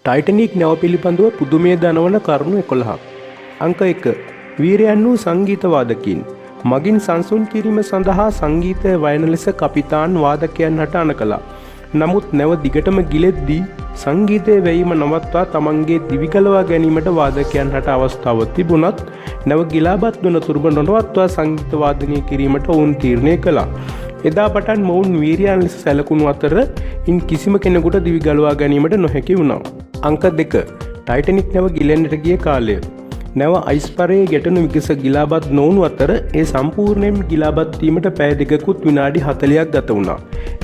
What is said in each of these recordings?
Titanic නැව පිළිබඳව පුදුමය දනවන කරුණු 11ක්. අංක 1. වීරයන් වූ සංගීතවාදකින් මගින් සංසුන් කිරීම සඳහා සංගීතය වයන ලෙස කපිතාන් වාදකයන් හට අණ කළා. නමුත් නැව දිගටම ගිලෙද්දී සංගීතය වැයීම නවත්වා තමන්ගේ දිවිගලවා ගැනීමට වාදකයන් හට අවස්ථාවක් තිබුණත් නැව ගිලාබත් වන තුරුම නොනවත්වා සංගීත වාදනය කිරීමට ඔවුන් තීරණය කළා. එදා පටන් මොවුන් වීරයන් ලෙස සැලකුණු අතර ඉන් කිසිම කෙනෙකුට දිවිගලවා ගැනීමට නොහැකි වුණා. අංක 2. ටයිටනික් නැව ගිලෙන්නට ගිය කාලය. නැව අයිස් පරයේ ගැටුණු විගස ගිලාබත් නොවුණු අතර ඒ සම්පූර්ණයෙන් ගිලාබත් වීමට පැය දෙකකුත් විනාඩි 40ක් ගත වුණා.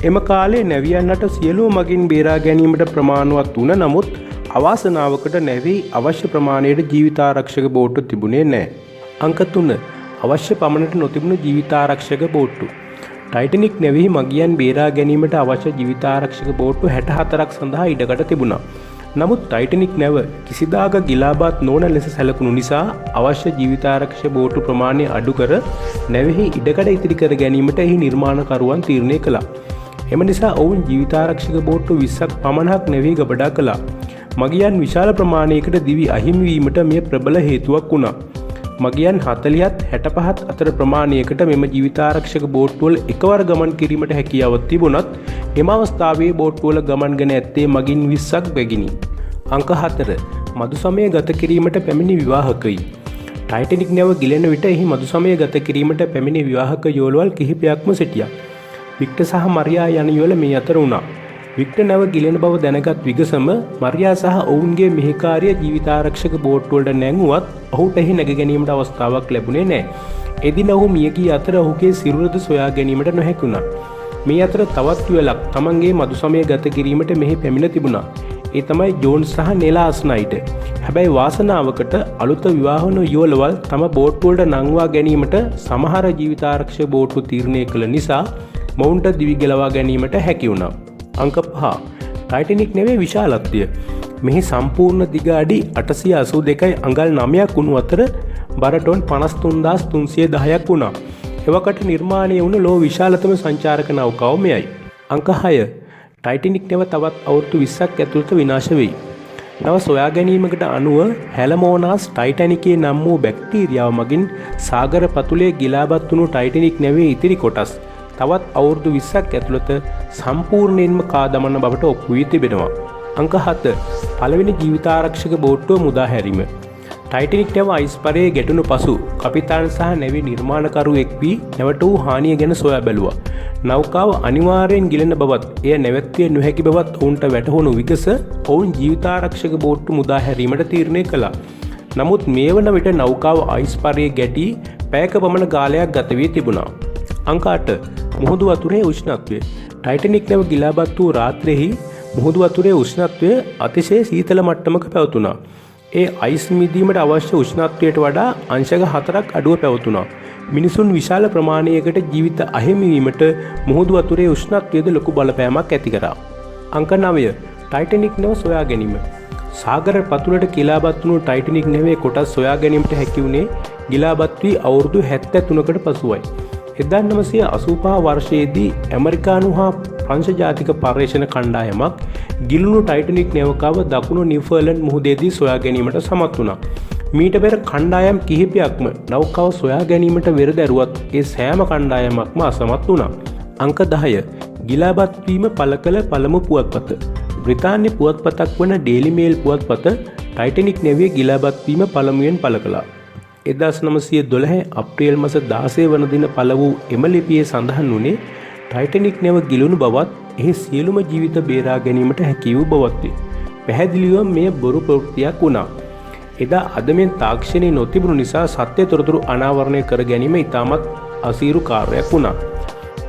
එම කාලේ නැවියන්ට සියලුම මගින් බේරා ගැනීමට ප්‍රමාණවත් වුණ නමුත් අවාසනාවකට නැවේ අවශ්‍ය ප්‍රමාණයට ජීවිතාරක්ෂක බෝට්ටු තිබුණේ නැහැ. අංක 3. අවශ්‍ය පමණට නොතිබුණු ජීවිතාරක්ෂක බෝට්ටු. ටයිටනික් නැවෙහි මගියන් බේරා ගැනීමට අවශ්‍ය ජීවිතාරක්ෂක බෝට්ටු 64ක් සඳහා ඉඩකඩ තිබුණා. නමුත් ටයිටනික් නැව කිසිදාක ගිලාබත් නොවන ලෙස සැලකුණු නිසා අවශ්‍ය ජීවිතාරක්ෂක බෝට්ටු ප්‍රමාණය අඩු කර නැවෙහි ඉඩකඩ ඉතිරි කර ගැනීමට එහි නිර්මාණකරුවන් තීරණය කළා. එම නිසා ඔවුන් ජීවිතාරක්ෂක බෝට්ටු 20ක් පමණක් නැවෙහි ගබඩා කළා. මගියන් විශාල ප්‍රමාණයකට දිවි අහිමි වීමට මෙය ප්‍රබල හේතුවක් වුණා. මගියන් 40ත් 65ත් අතර ප්‍රමාණයකට මෙම ජීවිතාරක්ෂක බෝට්ටුවල එකවර ගමන් කිරීමට හැකියාවක් තිබුණත් එම අවස්ථාවේ බෝට්ටුවල ගමන් ගෙන ඇත්තේ මගින් 20ක් බැගිනි. අංක 4. මදු සමය ගත කිරීමට පැමිණි විවාහකයි. ටයිටනික් නැව ගිලෙන විට එහි මදු සමය ගත කිරීමට පැමිණි විවාහක යෝලවල් කිහිපයක්ම සිටියා. වික්ටර් සහ මරියා යන යෝල මේ අතර වුණා. වික්ටර් නැව ගිලෙන බව දැනගත් විගසම මරියා සහ ඔවුන්ගේ මෙහෙකාරිය ජීවිතාරක්ෂක බෝට්ටුවලට නැංගුවත් ඔහුට එහි නැග ගැනීමට අවස්ථාවක් ලැබුණේ නැහැ. එදින ඔහු මිය ගිය අතර ඔහුගේ සිරුරද සොයා ගැනීමට නොහැකි වුණා. මේ අතර තවත් යුවලක් තමන්ගේ මදු සමය ගත කිරීමට මෙහි පැමිණ තිබුණා. ඒ තමයි ජෝන්ස් සහ නෙලා ස්නයිඩ්. හැබැයි වාසනාවකට අලුත විවාහ වුණු යුවලවල් තම බෝට්ටුවලට නංවා ගැනීමට සමහර ජීවිතාරක්ෂක බෝට්ටු තීරණය කළ නිසා මොවුන්ට දිවි ගලවා ගැනීමට හැකි වුණා. අංක 5. ටයිටනික් නැවේ විශාලත්වය. මෙහි සම්පූර්ණ දිග අඩි 882යි අඟල් 9ක් වුණු අතර බර ටොන් 53310ක් වුණා. එවකට නිර්මාණය වුණු ලෝ විශාලතම සංචාරක නෞකාව මෙයයි. අංක 6. ටයිටනික් නැව තවත් අවුරුදු 20ක් ඇතුළත විනාශ වෙයි. නව සොයා ගැනීමකට අනුව හැලමෝනාස් ටයිටැනිකේ නම් වූ බැක්ටීරියාව මගින් සාගර පතුලේ ගිලාබත් වුණු ටයිටනික් නැවේ ඉතිරි කොටස් තවත් අවුරුදු 20ක් ඇතුළත සම්පූර්ණයෙන්ම කා දමන බවට ඔප්පු වී තිබෙනවා. අංක 7. පළවෙනි ජීවිතාරක්ෂක බෝට්ටුව මුදා හැරීම. ටයිටනික් නැව අයිස් පරයේ ගැටුණු පසු කපිතාන් සහ නැවේ නිර්මාණකරුවෙක් වී නැවට වූ හානිය ගැන සොයා බැලුවා. නෞකාව අනිවාර්යෙන් ගිලෙන බවත් එය නැවැත්විය නොහැකි බවත් ඔවුන්ට වැටහුණු විගස ඔවුන් ජීවිතාරක්ෂක බෝට්ටු මුදා හැරීමට තීරණය කළා. නමුත් මේ වන විට නෞකාව අයිස් පරයේ ගැටී පැයක පමණ කාලයක් ගත වී තිබුණා. අංක 8. මුහුදු වතුරේ උෂ්ණත්වය. ටයිටනික් නැව ගිලාබත් වූ රාත්‍රියේහි මුහුදු වතුරේ උෂ්ණත්වය අතිශය සීතල මට්ටමක පැවතුණා. ඒ අයිස් මිදීමට අවශ්‍ය උෂ්ණත්වයට වඩා අංශක 4ක් අඩුව පැවතුණා. මිනිසුන් විශාල ප්‍රමාණයකට ජීවිත අහිමි වීමට මුහුදු වතුරේ උෂ්ණත්වයද ලොකු බලපෑමක් ඇති කරා. අංක 9. ටයිටනික් නැව සොයා ගැනීම. සාගර පතුලට ගිලාබත් වුණු ටයිටනික් නැවේ කොටස් සොයා ගැනීමට හැකි වුණේ ගිලාබත් වී අවුරුදු 73කට පසුවයි. 1985 වර්ෂයේදී ඇමරිකානු හා ප්‍රංශ ජාතික පර්යේෂණ කණ්ඩායමක් ගිලුණු ටයිටනික් නැවකාව දකුණු නිව්ෆර්ලන්ඩ් මුහුදේදී සොයා ගැනීමට සමත් වුණා. මීට පෙර කණ්ඩායම් කිහිපයක්ම නෞකාව සොයා ගැනීමට වෙර දැරුවත් ඒ සෑම කණ්ඩායමක්ම අසමත් වුණා. අංක 10. ගිලාබත් වීම පළ කළ පළමු පුවත්පත. බ්‍රිතාන්‍ය පුවත්පතක් වන ඩේලි මේල් පුවත්පත ටයිටනික් නැවේ ගිලාබත් වීම පළමුවෙන් පළ කළා. 1912 අප්‍රේල් මාස 16 වන දින පළ වූ එම ලිපියේ සඳහන් වුණේ ටයිටනික් නැව ගිලුණු බවත් එහි සියලුම ජීවිත බේරා ගැනීමට හැකි වූ බවත්ය. පැහැදිලිවම මෙය බොරු ප්‍රවෘත්තියක් වුණා. එදා අද මෙන් තාක්ෂණය නොතිබුණු නිසා සත්‍ය තොරතුරු අනාවරණය කර ගැනීම ඉතාමත් අසීරු කාර්යයක් වුණා.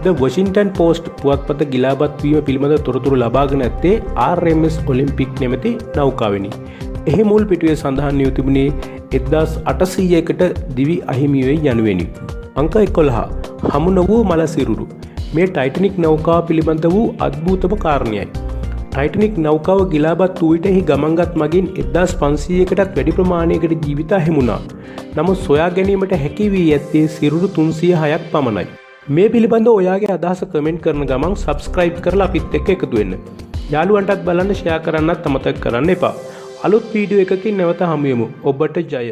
ද වොෂින්ටන් පෝස්ට් පුවත්පත ගිලාබත් වීම පිළිබඳ තොරතුරු ලබාගෙන ඇත්තේ RMS ඔලිම්පික් නැමැති නෞකාවෙනි. එහි මුල් පිටුවේ සඳහන් වී තිබුණේ 1800කට දිවි අහිමි වේ යනුවෙනි. අංක 11. හමු නොවූ මල සිරුරු. මේ ටයිටනික් නෞකාව පිළිබඳ වූ අද්භූතම කාරණයයි. ටයිටනික් නෞකාව ගිලාබත් වූ විට එහි ගමන්ගත් මගින් 1500කටත් වැඩි ප්‍රමාණයකට ජීවිත හිමුණා. නමුත් සොයා ගැනීමට හැකි වී ඇත්තේ සිරුරු 306ක් පමණයි. මේ පිළිබඳව ඔයාගේ අදහස කමෙන්ට් කරන ගමන් සබ්ස්ක්‍රයිබ් කරලා අපිත් එක්ක එකතු වෙන්න. යාළුවන්ටත් බලන්න ෂෙයා කරන්නත් අමතක කරන්න එපා. අලුත් වීඩියෝ එකකින් නැවත හමු වෙමු. ඔබට ජය.